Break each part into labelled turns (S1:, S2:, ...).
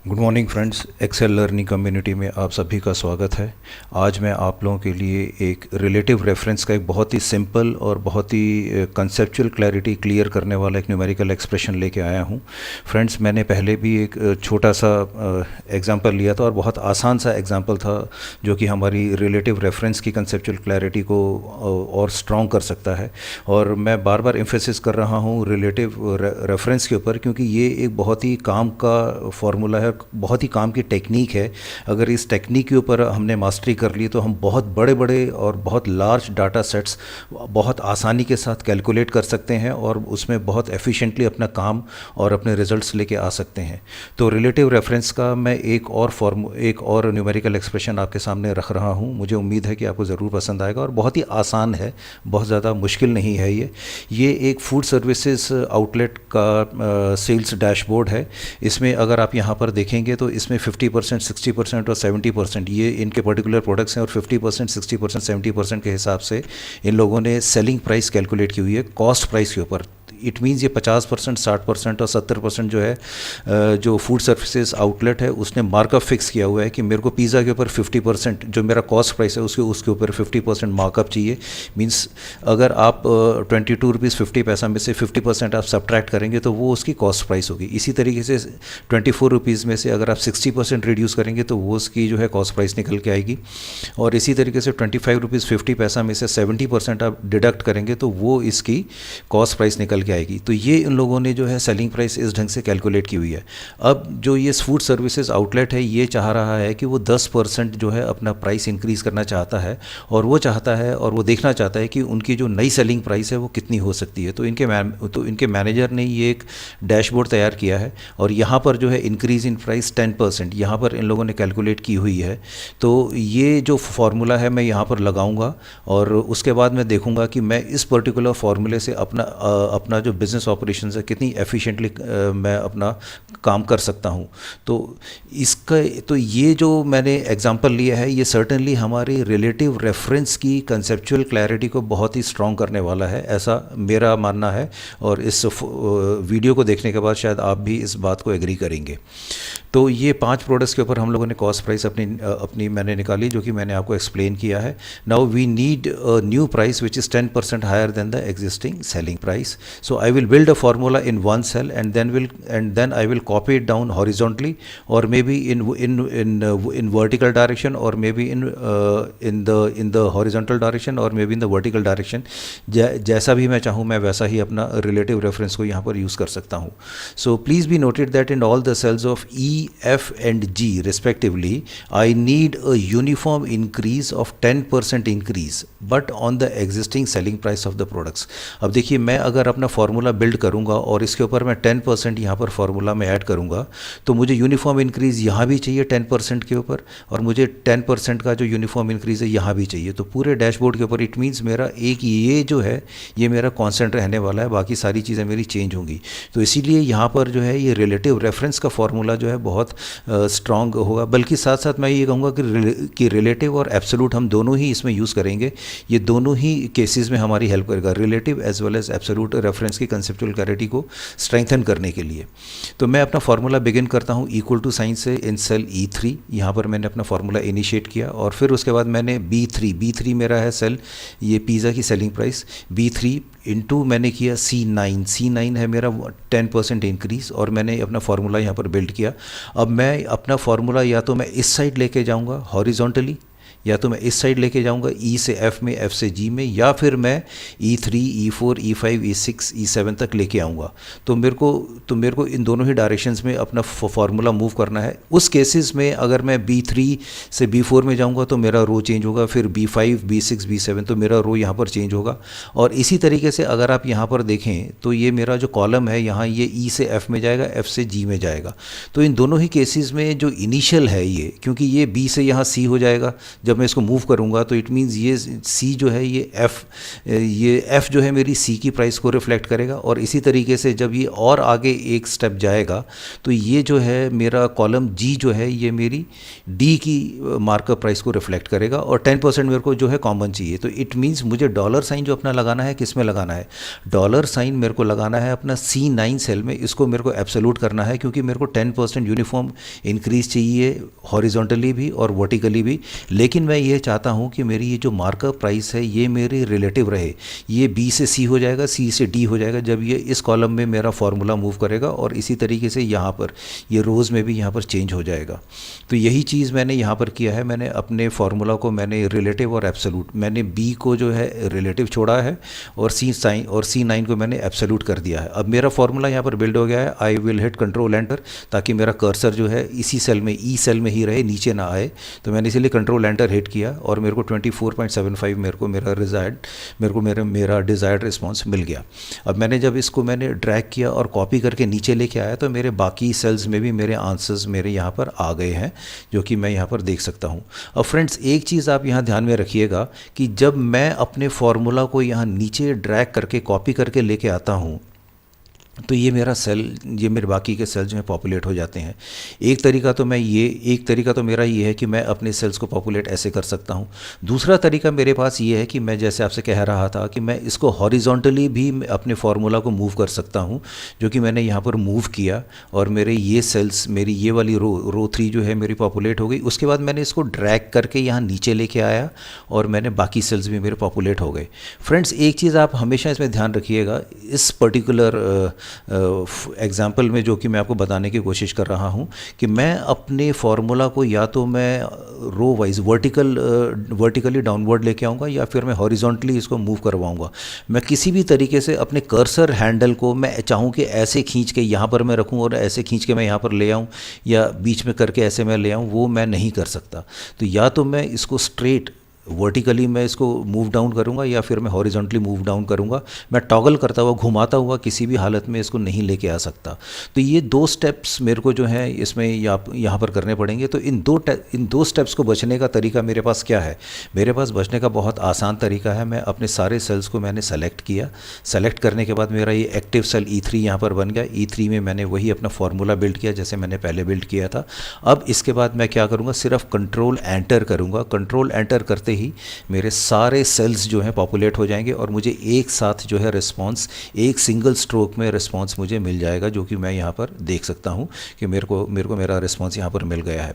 S1: Good morning friends, Excel learning community में आप सभी का स्वागत है। आज मैं आप लोगों के लिए एक रिलेटिव रेफरेंस का एक बहुत ही सिंपल और बहुत ही कंसेप्चुअल क्लैरिटी क्लियर करने वाला एक न्यूमेरिकल एक्सप्रेशन लेके आया हूँ। फ्रेंड्स, मैंने पहले भी एक छोटा सा एग्जांपल लिया था और बहुत आसान सा एग्जांपल था जो कि हमारी रिलेटिव रेफरेंस की कंसेप्चुअल क्लैरिटी को और स्ट्रॉन्ग कर सकता है। और मैं बार बार एम्फेसिस कर रहा हूँ रिलेटिव रेफरेंस के ऊपर, क्योंकि ये एक बहुत ही काम का फॉर्मूला है, बहुत ही काम की टेक्निक है। अगर इस टेक्निक के ऊपर हमने मास्टरी कर ली तो हम बहुत बड़े बड़े और बहुत लार्ज डाटा सेट्स बहुत आसानी के साथ कैलकुलेट कर सकते हैं और उसमें बहुत एफिशिएंटली अपना काम और अपने रिजल्ट्स लेके आ सकते हैं। तो रिलेटिव रेफरेंस का मैं एक और न्यूमेरिकल एक्सप्रेशन आपके सामने रख रहा हूँ। मुझे उम्मीद है कि आपको ज़रूर पसंद आएगा और बहुत ही आसान है, बहुत ज़्यादा मुश्किल नहीं है। ये एक फूड सर्विसेज आउटलेट का सेल्स डैशबोर्ड है। इसमें अगर आप यहाँ पर देखेंगे तो इसमें 50%, 60% और 70% ये इनके पर्टिकुलर प्रोडक्ट्स हैं और 50%, 60%, 70% के हिसाब से इन लोगों ने सेलिंग प्राइस कैलकुलेट की हुई है कॉस्ट प्राइस के ऊपर। इट मीन्स ये 50%, 60% और 70% जो है जो फूड सर्विसेज आउटलेट है उसने मार्कअप फिक्स किया हुआ है कि मेरे को पिज़्ज़ा के ऊपर 50% जो मेरा कॉस्ट प्राइस है उसके ऊपर 50% मार्कअप चाहिए। मीन्स अगर आप 22 रुपीज़ 50 पैसा में से 50% आप सब्ट्रैक्ट करेंगे तो वो उसकी कॉस्ट प्राइस होगी। इसी तरीके से 24 रुपीज़ में से अगर आप 60% रिड्यूस करेंगे तो वो उसकी जो है कॉस्ट प्राइस निकल के आएगी। और इसी तरीके से 25 रुपीज़ 50 पैसा में से 70% आप डिडक्ट करेंगे तो वो इसकी कॉस्ट प्राइस निकल आएगी। तो ये इन लोगों ने जो है सेलिंग प्राइस इस ढंग से कैलकुलेट की हुई है। अब जो ये फूड सर्विसेज आउटलेट है ये चाह रहा है कि वो 10% जो है अपना प्राइस इंक्रीज़ करना चाहता है और वो चाहता है और वो देखना चाहता है कि उनकी जो नई सेलिंग प्राइस है वो कितनी हो सकती है। तो इनके मैनेजर ने ये एक डैशबोर्ड तैयार किया है और यहाँ पर जो है इंक्रीज़ इन प्राइस 10% यहाँ पर इन लोगों ने कैलकुलेट की हुई है। तो ये जो फार्मूला है मैं यहाँ पर लगाऊंगा और उसके बाद मैं देखूंगा कि मैं इस पर्टिकुलर फार्मूले से अपना जो बिज़नेस ऑपरेशंस है कितनी एफिशिएंटली मैं अपना काम कर सकता हूँ। तो ये जो मैंने एग्जांपल लिया है ये सर्टेनली हमारी रिलेटिव रेफरेंस की कंसेप्चुअल क्लैरिटी को बहुत ही स्ट्रॉन्ग करने वाला है, ऐसा मेरा मानना है। और इस वीडियो को देखने के बाद शायद आप भी इस बात को एग्री करेंगे। तो ये 5 प्रोडक्ट्स के ऊपर हम लोगों ने कॉस्ट प्राइस अपनी मैंने निकाली जो कि मैंने आपको एक्सप्लेन किया है। Now we need a new price which is 10% higher than the existing selling price. So I will build a formula in one cell and then I will copy it down horizontally or maybe in vertical direction or maybe in the horizontal direction or maybe in the vertical direction। जैसा भी मैं चाहूँ मैं वैसा ही अपना relative reference को यहाँ पर यूज़ कर सकता हूँ। So please be noted that in all the cells of E, F and G respectively I need a uniform increase of 10% increase but on the existing selling price of the products। अब देखिए मैं अगर अपना formula build करूंगा और इसके ऊपर मैं 10% यहाँ पर फार्मूला में ऐड करूंगा तो मुझे यूनिफॉर्म इंक्रीज़ यहाँ भी चाहिए 10% के ऊपर और मुझे 10% का जो यूनिफॉर्म इंक्रीज़ है यहाँ भी चाहिए। तो पूरे डैशबोर्ड के ऊपर इट मीन्स मेरा एक ये जो है ये मेरा कांस्टेंट रहने वाला है, बाकी सारी चीज़ें मेरी चेंज होंगी। तो इसीलिए यहाँ पर जो है ये रिलेटिव रेफरेंस का फार्मूला जो है बहुत स्ट्रॉन्ग होगा। बल्कि साथ साथ मैं ये कहूँगा कि रिलेटिव और एब्सोलूट हम दोनों ही इसमें यूज़ करेंगे। ये दोनों ही केसेस में हमारी हेल्प करेगा, relative as well as absolute reference की कंसेप्चुअल क्लैरिटी को स्ट्रेंथन करने के लिए। तो मैं अपना फार्मूला बिगिन करता हूँ इक्वल टू साइन से इन सेल E3। यहाँ पर मैंने अपना फार्मूला इनिशिएट किया और फिर उसके बाद मैंने B3 मेरा है सेल, ये पिज़्ज़ा की सेलिंग प्राइस B3 इनटू मैंने किया C9 है मेरा 10% इंक्रीज़ और मैंने अपना फार्मूला यहाँ पर बिल्ड किया। अब मैं अपना फार्मूला या तो मैं इस साइड लेके जाऊँगा हॉरिजॉन्टली या तो मैं इस साइड लेके जाऊंगा E से F में, F से G में, या फिर मैं E3, E4, E5, E6, E7 तक लेके आऊँगा। तो मेरे को इन दोनों ही डायरेक्शंस में अपना फार्मूला मूव करना है। उस केसेस में अगर मैं B3 से B4 में जाऊँगा तो मेरा रो चेंज होगा, फिर B5, B6, B7 तो मेरा रो यहाँ पर चेंज होगा। और इसी तरीके से अगर आप यहाँ पर देखें तो ये मेरा जो कॉलम है यहाँ ये E से F में जाएगा, F से G में जाएगा। तो इन दोनों ही केसेस में जो इनिशियल है ये, क्योंकि ये B से यहाँ C हो जाएगा, जब मैं इसको मूव करूँगा तो इट मीन्स ये सी जो है ये एफ़ जो है मेरी सी की प्राइस को रिफ्लेक्ट करेगा, और इसी तरीके से जब ये और आगे एक स्टेप जाएगा तो ये जो है मेरा कॉलम जी जो है ये मेरी डी की मार्कअप प्राइस को रिफ्लेक्ट करेगा, और 10% मेरे को जो है कॉमन चाहिए। तो इट मीन्स मुझे डॉलर साइन जो अपना लगाना है किस में लगाना है, डॉलर साइन मेरे को लगाना है अपना C9 सेल में। इसको मेरे को एब्सोल्यूट करना है क्योंकि मेरे को 10% यूनिफॉर्म इंक्रीज चाहिए हॉरिजॉन्टली भी और वर्टिकली भी, लेकिन मैं ये चाहता हूँ कि मेरी ये जो मार्कअप प्राइस है ये मेरी रिलेटिव रहे, ये B से C हो जाएगा, C से D हो जाएगा जब ये इस कॉलम में मेरा फार्मूला मूव करेगा, और इसी तरीके से यहाँ पर ये रोज़ में भी यहाँ पर चेंज हो जाएगा। तो यही चीज़ मैंने यहाँ पर किया है, मैंने अपने फार्मूला को मैंने रिलेटिव और एब्सोल्यूट, मैंने B को जो है रिलेटिव छोड़ा है और C9 को मैंने एब्सोल्यूट कर दिया है। अब मेरा फार्मूला यहाँ पर बिल्ड हो गया है। I will hit control enter ताकि मेरा कर्सर जो है इसी सेल में, ई सेल में ही रहे, नीचे ना आए। तो मैंने इसीलिए कंट्रोल एंटर हिट किया और मेरे को 24.75 मेरा डिज़ायर्ड रिस्पॉन्स मिल गया। अब मैंने जब इसको मैंने ड्रैग किया और कॉपी करके नीचे लेके आया तो मेरे बाकी सेल्स में भी मेरे आंसर्स मेरे यहाँ पर आ गए हैं, जो कि मैं यहाँ पर देख सकता हूँ। अब फ्रेंड्स एक चीज़ आप यहाँ ध्यान में रखिएगा कि जब मैं अपने फार्मूला को यहाँ नीचे ड्रैग करके कॉपी करके लेके आता हूँ तो ये मेरा सेल, ये मेरे बाकी के सेल जो हैं पॉपुलेट हो जाते हैं। एक तरीका तो मेरा ये है कि मैं अपने सेल्स को पॉपुलेट ऐसे कर सकता हूँ। दूसरा तरीका मेरे पास ये है कि मैं जैसे आपसे कह रहा था कि मैं इसको हॉरिजॉन्टली भी अपने फार्मूला को मूव कर सकता हूँ, जो कि मैंने यहाँ पर मूव किया और मेरे ये सेल्स, मेरी ये वाली रो 3 जो है मेरी पॉपुलेट हो गई। उसके बाद मैंने इसको ड्रैग करके यहाँ नीचे लेके आया और मैंने बाकी सेल्स भी मेरे पॉपुलेट हो गए। फ्रेंड्स एक चीज़ आप हमेशा इसमें ध्यान रखिएगा, इस पर्टिकुलर एग्जाम्पल में जो कि मैं आपको बताने की कोशिश कर रहा हूँ कि मैं अपने फार्मूला को या तो मैं रो वाइज वर्टिकली डाउनवर्ड लेके आऊँगा या फिर मैं हॉरिजॉन्टली इसको मूव करवाऊँगा। मैं किसी भी तरीके से अपने कर्सर हैंडल को मैं चाहूँ कि ऐसे खींच के यहाँ पर मैं रखूँ और ऐसे खींच के मैं यहाँ पर ले आऊँ या बीच में करके ऐसे मैं ले आऊँ, वो मैं नहीं कर सकता। तो या तो मैं इसको स्ट्रेट वर्टिकली मैं इसको मूव डाउन करूंगा या फिर मैं हॉरिजॉन्टली मूव डाउन करूंगा। मैं टॉगल करता हुआ, घुमाता हुआ किसी भी हालत में इसको नहीं लेके आ सकता। तो ये 2 स्टेप्स मेरे को जो है इसमें यहाँ पर करने पड़ेंगे। तो इन दो स्टेप्स को बचने का तरीका मेरे पास क्या है? मेरे पास बचने का बहुत आसान तरीका है। मैं अपने सारे सेल्स को मैंने सेलेक्ट किया। सेलेक्ट करने के बाद मेरा ये एक्टिव सेल E3 यहाँ पर बन गया। E3 में मैंने वही अपना फार्मूला बिल्ड किया जैसे मैंने पहले बिल्ड किया था। अब इसके बाद मैं क्या करूँगा, सिर्फ कंट्रोल एंटर करूँगा। कंट्रोल एंटर करते ही मेरे सारे सेल्स जो हैं पॉपुलेट हो जाएंगे और मुझे एक साथ जो है रिस्पांस, एक सिंगल स्ट्रोक में रिस्पांस मुझे मिल जाएगा, जो कि मैं यहाँ पर देख सकता हूँ कि मेरे को मेरा रिस्पांस यहाँ पर मिल गया है।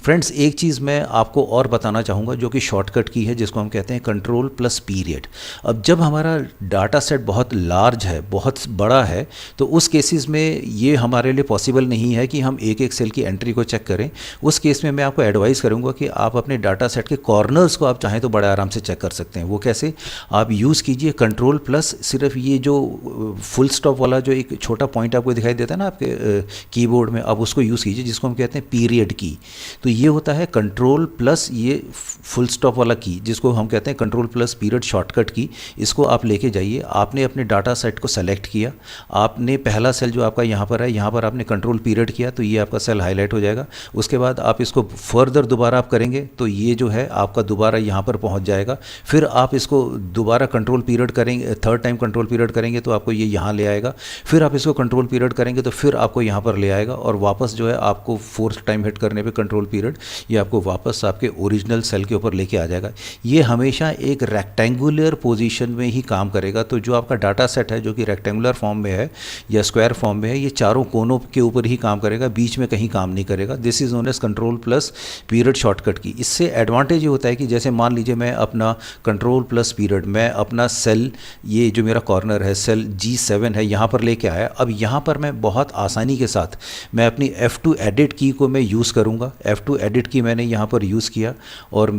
S1: फ्रेंड्स एक चीज़ मैं आपको और बताना चाहूँगा जो कि शॉर्टकट की है, जिसको हम कहते हैं कंट्रोल प्लस पीरियड। अब जब हमारा डाटा सेट बहुत लार्ज है, बहुत बड़ा है, तो उस केसेस में ये हमारे लिए पॉसिबल नहीं है कि हम एक एक सेल की एंट्री को चेक करें। उस केस में मैं आपको एडवाइस करूँगा कि आप अपने डाटा सेट के कॉर्नर्स को आप चाहें तो बड़े आराम से चेक कर सकते हैं। वो कैसे? आप यूज़ कीजिए कंट्रोल प्लस, सिर्फ ये जो फुल स्टॉप वाला जो एक छोटा पॉइंट आपको दिखाई देता है ना आपके कीबोर्ड में, आप उसको यूज़ कीजिए, जिसको हम कहते हैं पीरियड की। तो ये होता है कंट्रोल प्लस ये फुल स्टॉप वाला की, जिसको हम कहते हैं कंट्रोल प्लस पीरियड शॉर्टकट की। इसको आप लेके जाइए। आपने अपने डाटा सेट को सेलेक्ट किया, आपने पहला सेल जो आपका यहाँ पर है, यहाँ पर आपने कंट्रोल पीरियड किया तो ये आपका सेल हाईलाइट हो जाएगा। उसके बाद आप इसको फर्दर दोबारा आप करेंगे तो ये जो है आपका दोबारा यहाँ पर पहुँच जाएगा। फिर आप इसको दोबारा कंट्रोल पीरियड करेंगे, थर्ड टाइम कंट्रोल पीरियड करेंगे तो आपको ये यहाँ ले आएगा। फिर आप इसको कंट्रोल पीरियड करेंगे तो फिर आपको यहाँ पर ले आएगा, और वापस जो है आपको फोर्थ टाइम हिट करने पे कंट्रोल पीरियड ये आपको वापस आपके ओरिजिनल सेल के ऊपर लेके आ जाएगा। ये हमेशा एक रेक्टेंगुलर पोजीशन में ही काम करेगा। तो जो आपका डाटा सेट है जो कि रेक्टेंगुलर फॉर्म में है या स्क्वायर फॉर्म में है, ये चारों कोनों के ऊपर ही काम करेगा, बीच में कहीं काम नहीं करेगा। This is known as control plus period shortcut की। इससे एडवांटेज ये होता है कि जैसे मान लीजिए मैं अपना कंट्रोल प्लस पीरियड, मैं अपना सेल, ये जो मेरा कॉर्नर है सेल G7 है, यहाँ पर लेके आया। अब यहाँ पर मैं बहुत आसानी के साथ मैं अपनी F2 एडिट की को मैं यूज़ करूँगा। F2 एडिट की मैंने यहाँ पर यूज़ किया और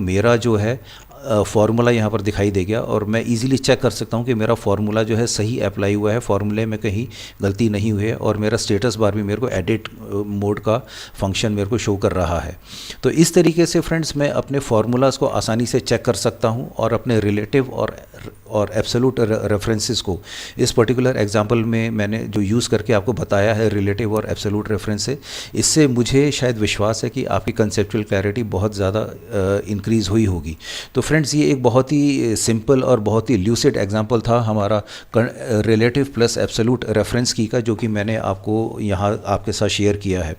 S1: मेरा जो है फार्मूला यहाँ पर दिखाई दे गया और मैं इजीली चेक कर सकता हूँ कि मेरा फार्मूला जो है सही अप्लाई हुआ है, फार्मूले में कहीं गलती नहीं हुई है और मेरा स्टेटस बार भी मेरे को एडिट मोड का फंक्शन मेरे को शो कर रहा है। तो इस तरीके से फ्रेंड्स मैं अपने फार्मूलाज़ को आसानी से चेक कर सकता हूँ और अपने रिलेटिव और एब्सोल्यूट रेफरेंसेस को इस पर्टिकुलर एग्जांपल में मैंने जो यूज़ करके आपको बताया है रिलेटिव और एब्सोल्यूट रेफरेंस से, इससे मुझे शायद विश्वास है कि आपकी कंसेप्चुअल क्लैरिटी बहुत ज़्यादा इंक्रीज़ हुई होगी। तो फ्रेंड्स ये एक बहुत ही सिंपल और बहुत ही ल्यूसिड एग्जांपल था हमारा रिलेटिव प्लस एब्सोल्यूट रेफरेंस की का, जो कि मैंने आपको यहाँ आपके साथ शेयर किया है।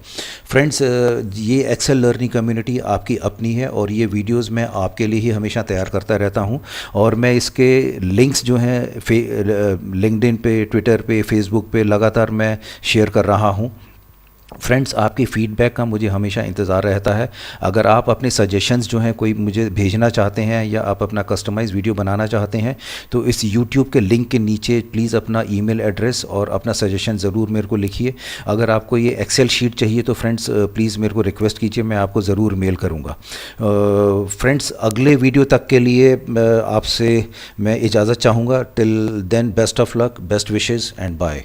S1: फ्रेंड्स ये एक्सेल लर्निंग कम्युनिटी आपकी अपनी है और ये वीडियोस मैं आपके लिए ही हमेशा तैयार करता रहता हूँ और मैं इसके लिंक्स जो हैं लिंक्डइन पे, ट्विटर पे, फेसबुक पे लगातार मैं शेयर कर रहा हूँ। फ्रेंड्स आपकी फ़ीडबैक का मुझे हमेशा इंतज़ार रहता है। अगर आप अपने सजेशंस जो हैं कोई मुझे भेजना चाहते हैं या आप अपना कस्टमाइज़ वीडियो बनाना चाहते हैं तो इस यूट्यूब के लिंक के नीचे प्लीज़ अपना ईमेल एड्रेस और अपना सजेशन ज़रूर मेरे को लिखिए। अगर आपको ये एक्सेल शीट चाहिए तो फ्रेंड्स प्लीज़ मेरे को रिक्वेस्ट कीजिए, मैं आपको ज़रूर मेल करूँगा। फ्रेंड्स अगले वीडियो तक के लिए आपसे मैं इजाज़त चाहूँगा। Till then best of luck, best wishes and bye.